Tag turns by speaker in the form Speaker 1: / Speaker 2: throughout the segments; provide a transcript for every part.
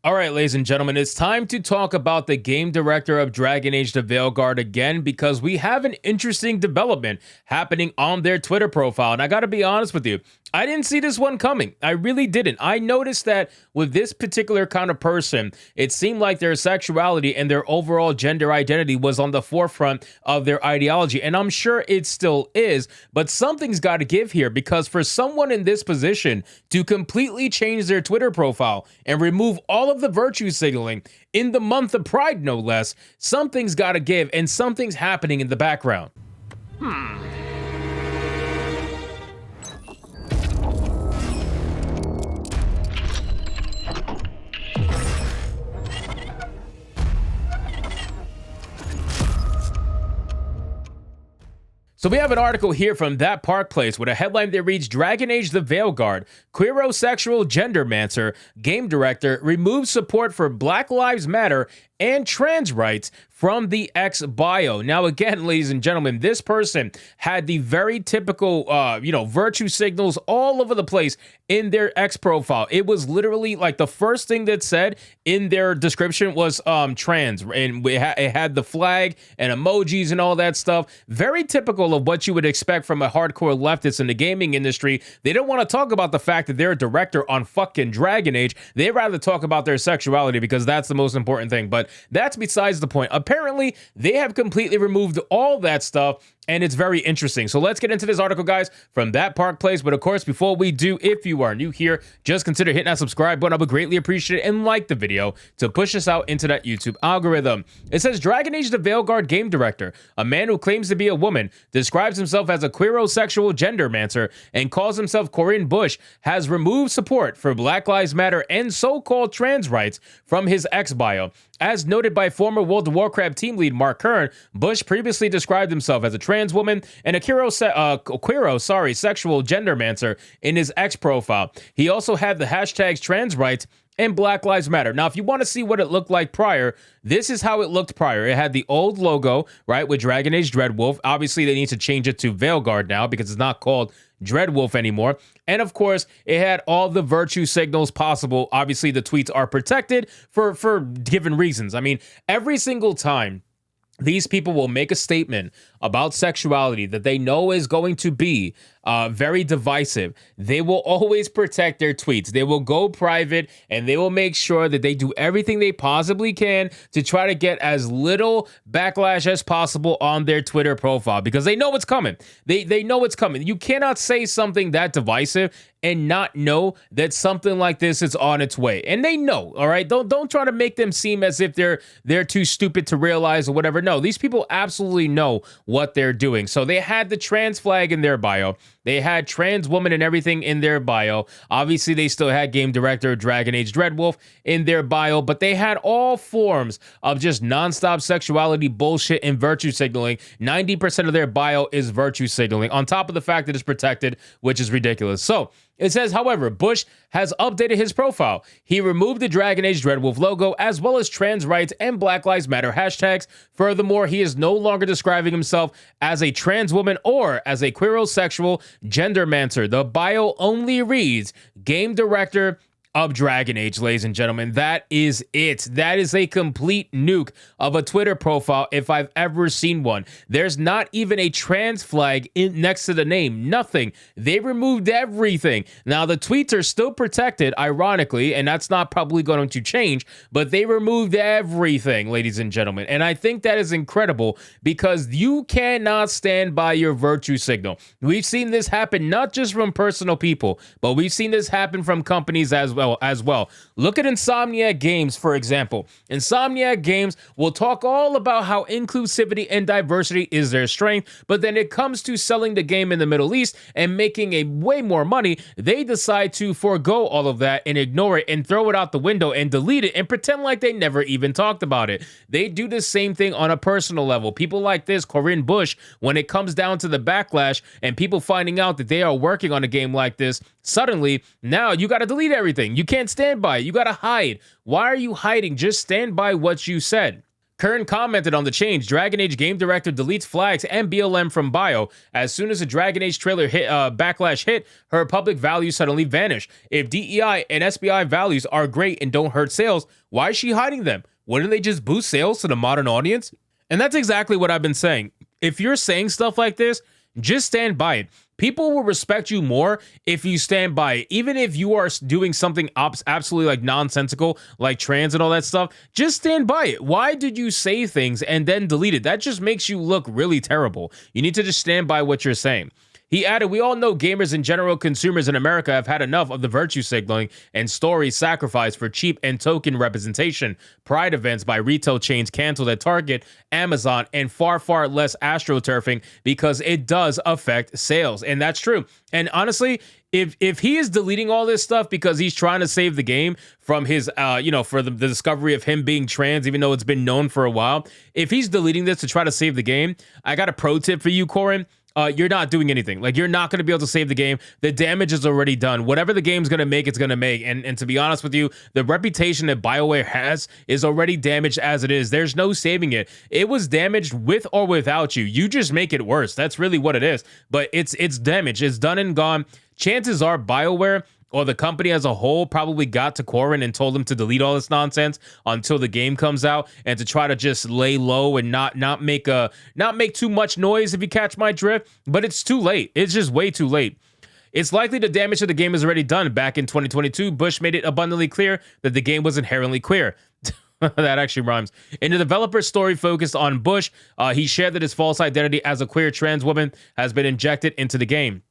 Speaker 1: All right, ladies and gentlemen, it's time to talk about the game director of Dragon Age the Veilguard again, because we have an interesting development happening on their Twitter profile. And I got to be honest with you, I didn't see this one coming. I really didn't. I noticed that with this particular kind of person, it seemed like their sexuality and their overall gender identity was on the forefront of their ideology. And I'm sure it still is, but something's got to give here, because for someone in this position to completely change their Twitter profile and remove all of the virtue signaling in the month of Pride, no less, something's got to give, and something's happening in the background. So we have an article here from That Park Place with a headline that reads, Dragon Age the Veilguard, queerosexual gendermancer, game director, removes support for Black Lives Matter and trans rights from the X bio. Now, again, ladies and gentlemen, this person had the very typical, virtue signals all over the place in their X profile. It was literally like the first thing that said in their description was trans, and it had the flag and emojis and all that stuff. Very typical of what you would expect from a hardcore leftist in the gaming industry. They don't want to talk about the fact that they're a director on fucking Dragon Age. They'd rather talk about their sexuality, because that's the most important thing. But that's besides the point. Apparently, they have completely removed all that stuff, and it's very interesting. So let's get into this article, guys, from That Park Place. But of course, before we do, if you are new here, just consider hitting that subscribe button. I would greatly appreciate it, and like the video to push us out into that YouTube algorithm. It says, Dragon Age the Veilguard game director, a man who claims to be a woman, describes himself as a queerosexual gendermancer, and calls himself Corinne Bush, has removed support for Black Lives Matter and so-called trans rights from his X bio. As noted by former World of Warcraft team lead Mark Kern, Bush previously described himself as a trans woman and a sexual gendermancer in his X profile. He also had the hashtags trans rights and Black Lives Matter. Now, if you want to see what it looked like prior, this is how it looked prior. It had the old logo, right, with Dragon Age Dreadwolf. Obviously, they need to change it to Veilguard now, because it's not called Dreadwolf anymore. And of course, it had all the virtue signals possible. Obviously, the tweets are protected for given reasons. I mean, every single time these people will make a statement about sexuality that they know is going to be very divisive, they will always protect their tweets. They will go private, and they will make sure that they do everything they possibly can to try to get as little backlash as possible on their Twitter profile, because they know it's coming. They know it's coming. You cannot say something that divisive and not know that something like this is on its way. And they know, all right? Don't try to make them seem as if they're too stupid to realize or whatever. No, these people absolutely know what they're doing. So they had the trans flag in their bio. They had trans woman and everything in their bio. Obviously, they still had game director Dragon Age Dreadwolf in their bio, but they had all forms of just nonstop sexuality bullshit and virtue signaling. 90% of their bio is virtue signaling, on top of the fact that it's protected, which is ridiculous. So it says, however, Bush has updated his profile. He removed the Dragon Age Dreadwolf logo, as well as trans rights and Black Lives Matter hashtags. Furthermore, he is no longer describing himself as a trans woman or as a queerosexual gendermancer. The bio only reads game director of Dragon Age, ladies and gentlemen. That is it. That is a complete nuke of a Twitter profile if I've ever seen one. There's not even a trans flag next to the name. Nothing. They removed everything. Now, the tweets are still protected, ironically, and that's not probably going to change, but they removed everything, ladies and gentlemen. And I think that is incredible, because you cannot stand by your virtue signal. We've seen this happen not just from personal people, but we've seen this happen from companies as well. Look at Insomniac Games, for example. Insomniac Games will talk all about how inclusivity and diversity is their strength, but then it comes to selling the game in the Middle East and making a way more money, they decide to forego all of that and ignore it and throw it out the window and delete it and pretend like they never even talked about it. They do the same thing on a personal level. People like this, Corinne Bush, when it comes down to the backlash and people finding out that they are working on a game like this, suddenly, now you got to delete everything. You can't stand by it. You got to hide. Why are you hiding? Just stand by what you said. Kern commented on the change. Dragon Age game director deletes flags and BLM from bio. As soon as the Dragon Age trailer hit, backlash hit, her public values suddenly vanished. If DEI and SBI values are great and don't hurt sales, why is she hiding them? Wouldn't they just boost sales to the modern audience? And that's exactly what I've been saying. If you're saying stuff like this, just stand by it. People will respect you more if you stand by it. Even if you are doing something absolutely like nonsensical, like trans and all that stuff, just stand by it. Why did you say things and then delete it? That just makes you look really terrible. You need to just stand by what you're saying. He added, we all know gamers and general consumers in America have had enough of the virtue signaling and stories sacrificed for cheap and token representation. Pride events by retail chains canceled at Target, Amazon, and far less astroturfing because it does affect sales. And that's true. And honestly, if he is deleting all this stuff because he's trying to save the game from his, for the discovery of him being trans, even though it's been known for a while, if he's deleting this to try to save the game, I got a pro tip for you, Corin. You're not doing anything. Like, you're not going to be able to save the game. The damage is already done. Whatever the game's going to make, it's going to make. And to be honest with you, the reputation that BioWare has is already damaged as it is. There's no saving it. It was damaged with or without you. You just make it worse. That's really what it is. But it's damaged. It's done and gone. Chances are BioWare or the company as a whole probably got to Corin and told him to delete all this nonsense until the game comes out and to try to just lay low and not make too much noise, if you catch my drift. But it's too late. It's just way too late. It's likely the damage to the game is already done. Back in 2022, Bush made it abundantly clear that the game was inherently queer. That actually rhymes. In the developer's story focused on Bush, he shared that his false identity as a queer trans woman has been injected into the game.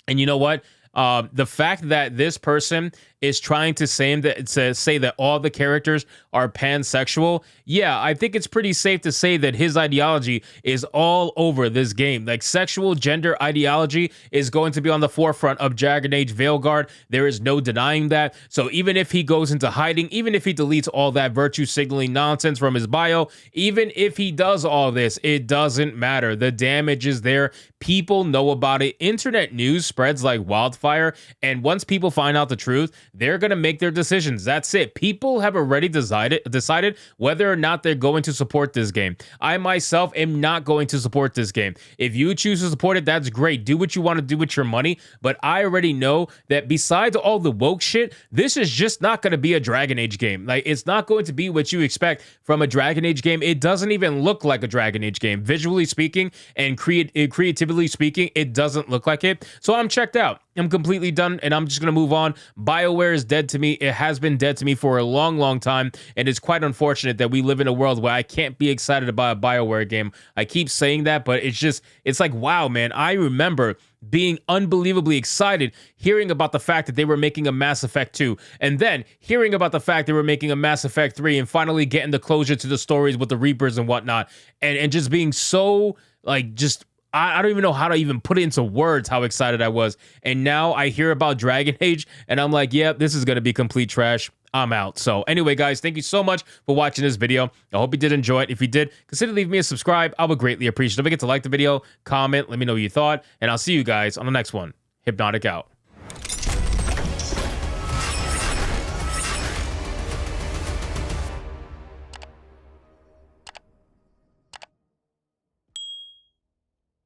Speaker 1: And you know what? The fact that this person is trying to say that all the characters are pansexual, yeah, I think it's pretty safe to say that his ideology is all over this game. Like, sexual gender ideology is going to be on the forefront of Dragon Age Veilguard. There is no denying that. So even if he goes into hiding, even if he deletes all that virtue signaling nonsense from his bio, even if he does all this, it doesn't matter. The damage is there. People know about it. Internet news spreads like wildfire. And once people find out the truth, they're going to make their decisions. That's it. People have already decided whether or not they're going to support this game. I myself am not going to support this game. If you choose to support it, that's great. Do what you want to do with your money. But I already know that besides all the woke shit, this is just not going to be a Dragon Age game. Like, it's not going to be what you expect from a Dragon Age game. It doesn't even look like a Dragon Age game. Visually speaking and creatively speaking, it doesn't look like it. So I'm checked out. I'm completely done, and I'm just going to move on. BioWare is dead to me. It has been dead to me for a long time, and it's quite unfortunate that we live in a world where I can't be excited about a BioWare game. I keep saying that, but it's like, wow, man. I remember being unbelievably excited hearing about the fact that they were making a Mass Effect 2, and then hearing about the fact they were making a Mass Effect 3, and finally getting the closure to the stories with the Reapers and whatnot, and just being so, like, just... I don't even know how to even put it into words how excited I was. And now I hear about Dragon Age, and I'm like, yeah, this is going to be complete trash. I'm out. So anyway, guys, thank you so much for watching this video. I hope you did enjoy it. If you did, consider leaving me a subscribe. I would greatly appreciate it. Don't forget to like the video, comment, let me know what you thought, and I'll see you guys on the next one. Hypnotic out.